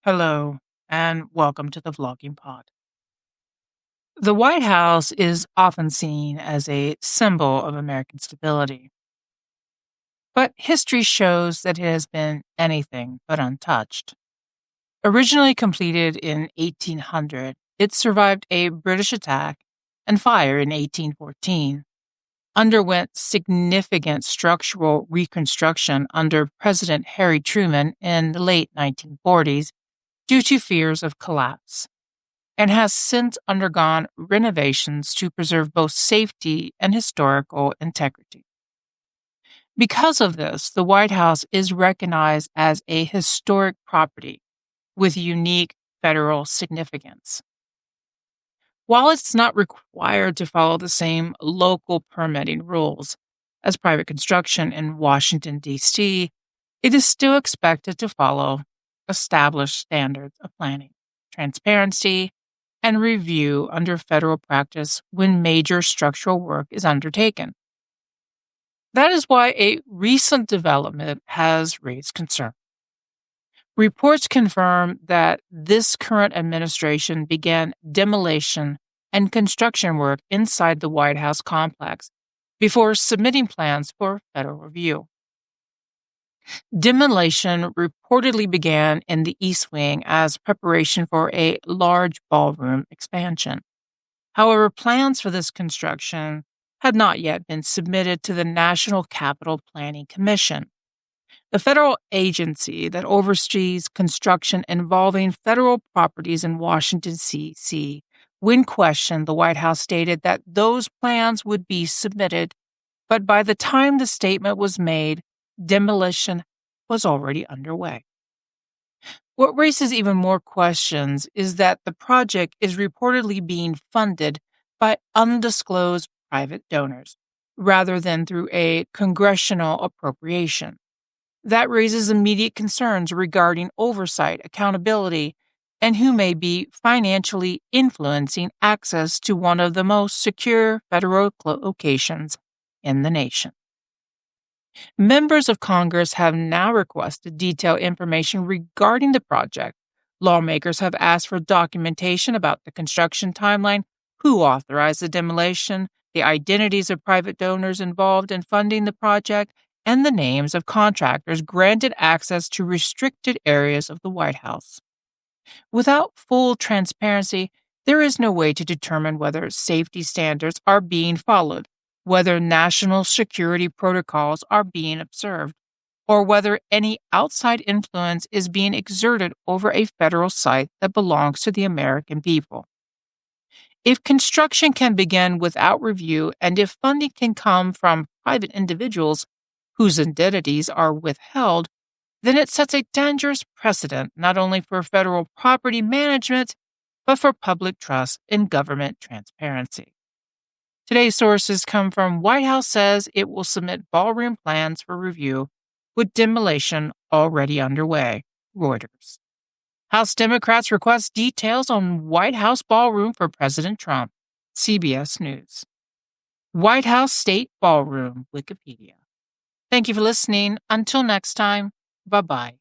Hello, and welcome to the VloggingPod. The White House is often seen as a symbol of American stability, but history shows that it has been anything but untouched. Originally completed in 1800, it survived a British attack and fire in 1814, underwent significant structural reconstruction under President Harry Truman in the late 1940s due to fears of collapse, and has since undergone renovations to preserve both safety and historical integrity. Because of this, the White House is recognized as a historic property with unique federal significance. While it's not required to follow the same local permitting rules as private construction in Washington, D.C., it is still expected to follow established standards of planning, transparency, and review under federal practice when major structural work is undertaken. That is why a recent development has raised concern. Reports confirm that this current administration began demolition and construction work inside the White House complex before submitting plans for federal review. Demolition reportedly began in the East Wing as preparation for a large ballroom expansion. However, plans for this construction had not yet been submitted to the National Capital Planning Commission, the federal agency that oversees construction involving federal properties in Washington, D.C. When questioned, the White House stated that those plans would be submitted, but by the time the statement was made, demolition was already underway. What raises even more questions is that the project is reportedly being funded by undisclosed private donors, rather than through a congressional appropriation. That raises immediate concerns regarding oversight, accountability, and who may be financially influencing access to one of the most secure federal locations in the nation. Members of Congress have now requested detailed information regarding the project. Lawmakers have asked for documentation about the construction timeline, who authorized the demolition, the identities of private donors involved in funding the project, and the names of contractors granted access to restricted areas of the White House. Without full transparency, there is no way to determine whether safety standards are being followed, whether national security protocols are being observed, or whether any outside influence is being exerted over a federal site that belongs to the American people. If construction can begin without review, and if funding can come from private individuals whose identities are withheld, then it sets a dangerous precedent not only for federal property management, but for public trust in government transparency. Today's sources come from White House says it will submit ballroom plans for review with demolition already underway. Reuters. House Democrats request details on White House ballroom for President Trump. CBS News. White House State Ballroom, Wikipedia. Thank you for listening. Until next time, bye-bye.